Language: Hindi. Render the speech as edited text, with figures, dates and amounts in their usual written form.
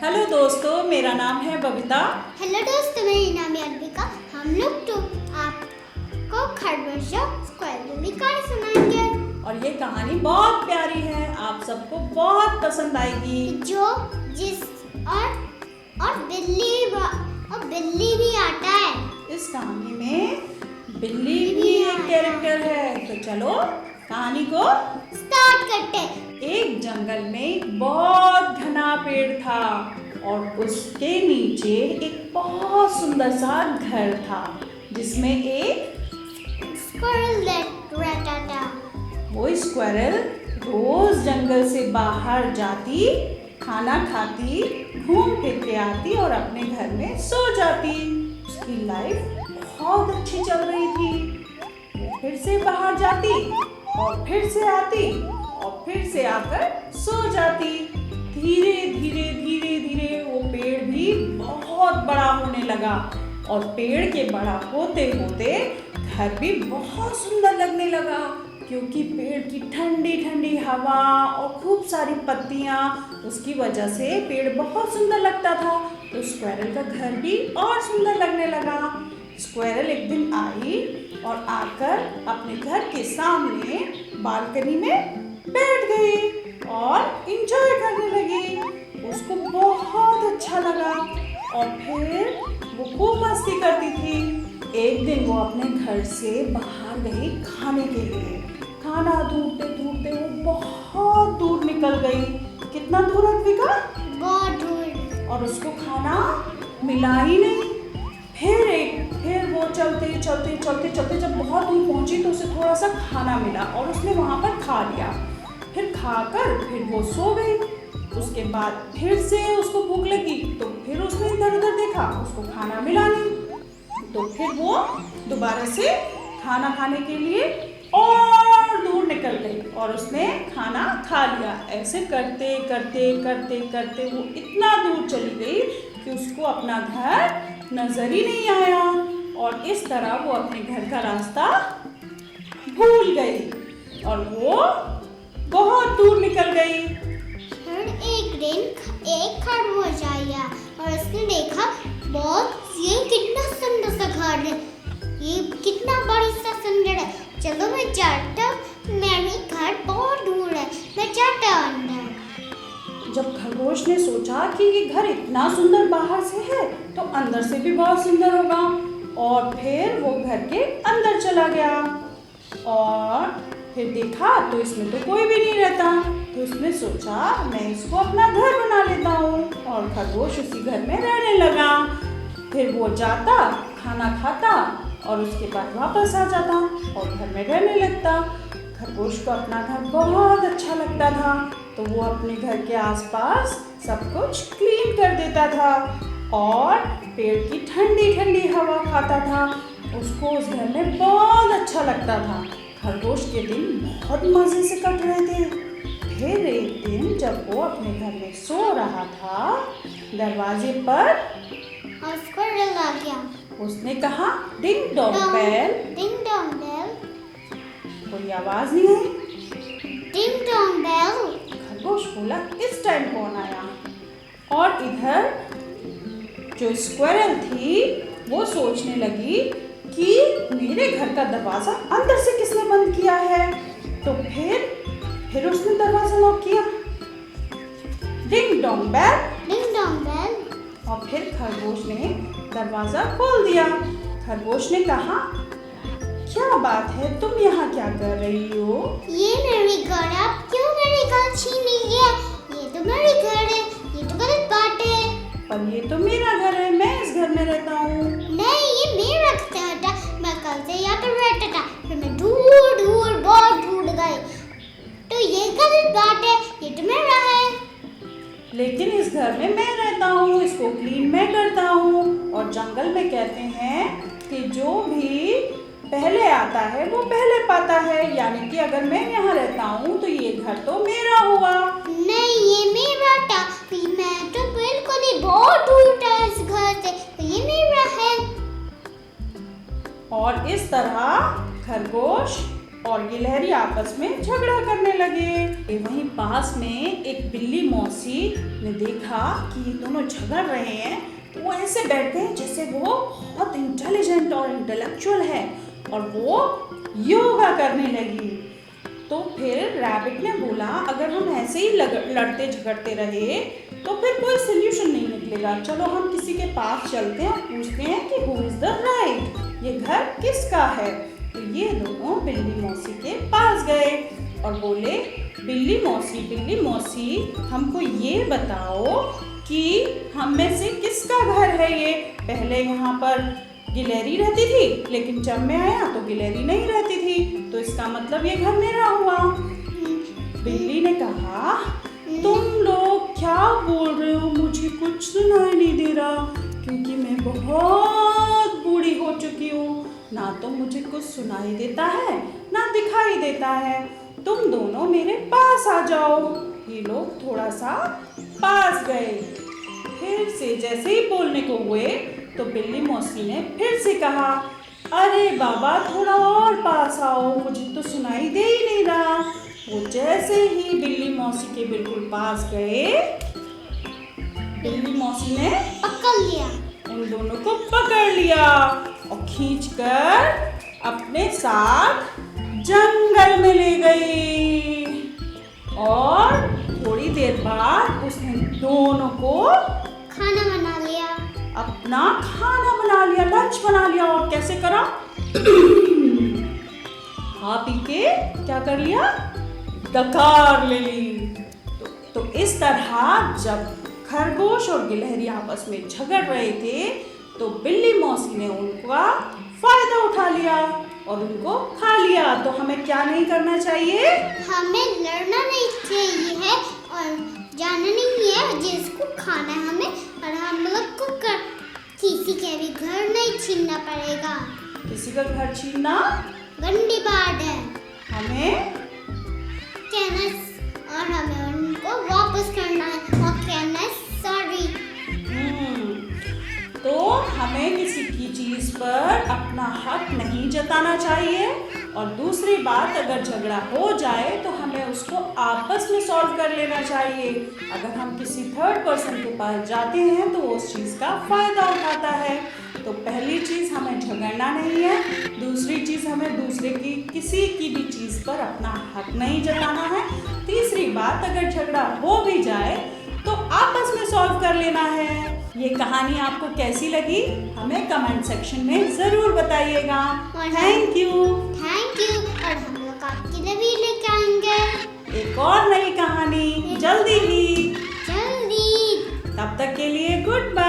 हेलो दोस्तों, मेरा नाम है बबीता। हेलो दोस्तों, मेरा नाम है अद्विका। हम लोग तो आपको खरगोश स्क्वायर की कहानी सुनाएंगे। और ये कहानी बहुत प्यारी है, आप सबको बहुत पसंद आएगी। और बिल्ली भी आता है। इस कहानी में बिल्ली भी एक कैरेक्टर है। तो चलो कहानी को स्टार्ट करते हैं। एक जंगल में एक बहुत घना पेड़ था और उसके नीचे एक बहुत सुंदर सा घर था जिसमें एक स्क्वायरल रहता था। वो स्क्वायरल रोज जंगल से बाहर जाती, खाना खाती, घूम फिर के आती और अपने घर में सो जाती। उसकी लाइफ बहुत अच्छी चल रही थी। वो फिर से बाहर जाती और फिर से आती और फिर से आकर सो जाती। धीरे धीरे धीरे धीरे वो पेड़ भी बहुत बड़ा होने लगा और पेड़ के बड़ा होते होते घर भी बहुत सुंदर लगने लगा, क्योंकि पेड़ की ठंडी ठंडी हवा और खूब सारी पत्तियां, उसकी वजह से पेड़ बहुत सुंदर लगता था। तो स्क्वायरल का घर भी और सुंदर लगने लगा। स्क्वायरल एक दिन आई और आकर अपने घर के सामने बालकनी में बैठ गई और इंजॉय करने लगी। उसको बहुत अच्छा लगा और फिर वो खूब मस्ती करती थी। एक दिन वो अपने घर से बाहर गई खाने के लिए। खाना ढूंढते ढूंढते वो बहुत दूर निकल गई। कितना दूर अद्विका? बहुत दूर। और उसको खाना मिला ही नहीं। फिर वो चलते चलते चलते चलते जब बहुत दूर पहुंची तो उसे थोड़ा सा खाना मिला और उसने वहां पर खा लिया। फिर खाकर फिर वो सो गई। उसके बाद फिर से उसको भूख लगी तो फिर उसने इधर उधर देखा, उसको खाना मिला नहीं। तो फिर वो दोबारा से खाना खाने के लिए और दूर निकल गई और उसने खाना खा लिया। ऐसे करते करते करते करते वो इतना दूर चली गई कि उसको अपना घर नजर ही नहीं आया और इस तरह वो अपने घर का रास्ता भूल गई और वो बहुत दूर निकल गई। फिर एक दिन एक खरगोश आया और उसने देखा ये कितना सुंदर सा घर है, ये कितना बड़ी सा सुंदर है। चलो मैं जाता हूँ, मेरा घर बहुत दूर है, मैं जाता हूँ अंदर। जब खरगोश ने सोचा कि ये घर इतना सुंदर बाहर से है तो अंदर से भी बहुत सुंदर होगा, और फिर वो घर के अंदर चला गया और फिर देखा तो इसमें तो कोई भी नहीं रहता। तो उसने सोचा मैं इसको अपना घर बना लेता हूँ, और खरगोश उसी घर में रहने लगा। फिर वो जाता, खाना खाता और उसके बाद वापस आ जाता और घर में रहने लगता। खरगोश को अपना घर बहुत अच्छा लगता था, तो वो अपने घर के आसपास सब कुछ क्लीन कर देता था और पेड़ की ठंडी ठंडी हवा खाता था। उसको उस घर में बहुत अच्छा लगता था। खरगोश के दिन बहुत मजे से कट रहे थे। फिर एक दिन जब वो अपने घर में सो रहा था, दरवाजे पर स्क्वायरल आ गया। उसने कहा ding dong bell. Ding dong bell. कोई आवाज नहीं आई। डिंग डोंग बेल। खरगोश बोला इस टाइम कौन आया? और इधर जो स्क्वायरल थी वो सोचने लगी कि मेरे घर का दरवाजा अंदर से किसने बंद किया है। तो फिर उसने दरवाजा लॉक किया। Ding dong bell. Ding dong bell. और फिर खरगोश ने दरवाजा खोल दिया। खरगोश ने कहा क्या बात है, तुम यहाँ क्या कर रही हो? ये मेरी घर है, आप क्यों मेरी घर छीन रही है? ये तो मेरी घर है, ये तो गलत बात है। पर ये तो मेरा घर है, मैं इस घर में रहता हूँ। नहीं, ये मेरा घर था, मैं कल से यहाँ पर रहता था, फिर मैं दूर बहुत दूर गई, तो ये गलत बात है, ये तो मेरा है। लेकिन इस घर में मैं रहता हूँ, इसको क्लीन मैं करता हूँ, और जंगल में कहते हैं कि जो भी पहले आता है वो पहले पाता है, यानी कि अगर मैं यहाँ रहता हूँ तो ये घर तो मेरा हुआ। नहीं, ये मेरा था, मैं तो बिल्कुल ही बहुत दूर था इस घर से, तो ये मेरा है। और इस तरह खरगोश और गिलहरी आपस में झगड़ा करने लगे। वहीं पास में एक बिल्ली मौसी ने देखा कि ये दोनों झगड़ रहे हैं, तो वो ऐसे बैठते हैं जैसे वो बहुत इंटेलिजेंट और इंटेलेक्चुअल है, और वो योगा करने लगी। तो फिर रैबिट ने बोला, अगर हम ऐसे ही लड़ते झगड़ते रहे तो फिर कोई सोल्यूशन नहीं निकलेगा। चलो हम किसी के पास चलते हैं और पूछते हैं कि हु इज द राइट, ये घर किसका है। तो ये दोनों बिल्ली मौसी के पास गए और बोले, बिल्ली मौसी हमको ये बताओ कि हम में से किसका घर है ये। पहले यहाँ पर गिलहरी रहती थी, लेकिन जब मैं आया तो गिलहरी नहीं रहती थी, तो इसका मतलब ये घर मेरा हुआ। बिल्ली ने कहा, तुम लोग क्या बोल रहे हो, मुझे कुछ सुनाई नहीं दे रहा, क्योंकि मैं बहुत बूढ़ी हो चुकी हूँ, ना तो मुझे कुछ सुनाई देता है ना दिखाई देता है। तुम दोनों मेरे पास आ जाओ। ये लोग थोड़ा सा पास गए। फिर से जैसे ही बोलने को हुए तो बिल्ली मौसी ने फिर से कहा, अरे बाबा थोड़ा और पास आओ, मुझे तो सुनाई दे ही नहीं रहा। वो जैसे ही बिल्ली मौसी के बिल्कुल पास गए, बिल्ली मौसी ने पकड़ लिया, उन दोनों को पकड़ लिया और खींचकर अपने साथ जंगल में ले गई। और थोड़ी देर बाद उसने दोनों को खाना बना लिया, अपना खाना बना लिया, लंच बना लिया। और कैसे करा? खा पी के क्या कर लिया? डकार ले ली। तो इस तरह जब खरगोश और गिलहरी आपस में झगड़ रहे थे तो बिल्ली मौसी ने उनका फायदा उठा लिया और उनको खा लिया। तो हमें क्या नहीं करना चाहिए? हमें लड़ना नहीं चाहिए और जाना नहीं है जिसको खाना है हमें, और हम लोग को किसी के भी घर नहीं छीनना पड़ेगा। किसी का घर छीनना गंदी बात है। हमें कहना और हमें उनको वापस करना है और कहना है सॉरी। तो हमें किसी की चीज पर अपना हक नहीं जताना चाहिए। और दूसरी बात, अगर झगड़ा हो जाए तो हमें उसको आपस में सॉल्व कर लेना चाहिए। अगर हम किसी थर्ड पर्सन के पास जाते हैं तो वो उस चीज़ का फायदा उठाता है। तो पहली चीज़, हमें झगड़ना नहीं है। दूसरी चीज़, हमें दूसरे की किसी की भी चीज़ पर अपना हक नहीं जताना है। तीसरी बात, अगर झगड़ा हो भी जाए तो आपस में सॉल्व कर लेना है। ये कहानी आपको कैसी लगी हमें कमेंट सेक्शन में ज़रूर बताइएगा। Thank you. और हम लोग आपके लिए भी लेके आएंगे एक और नई कहानी जल्दी ही। जल्दी। तब तक के लिए गुड बाय।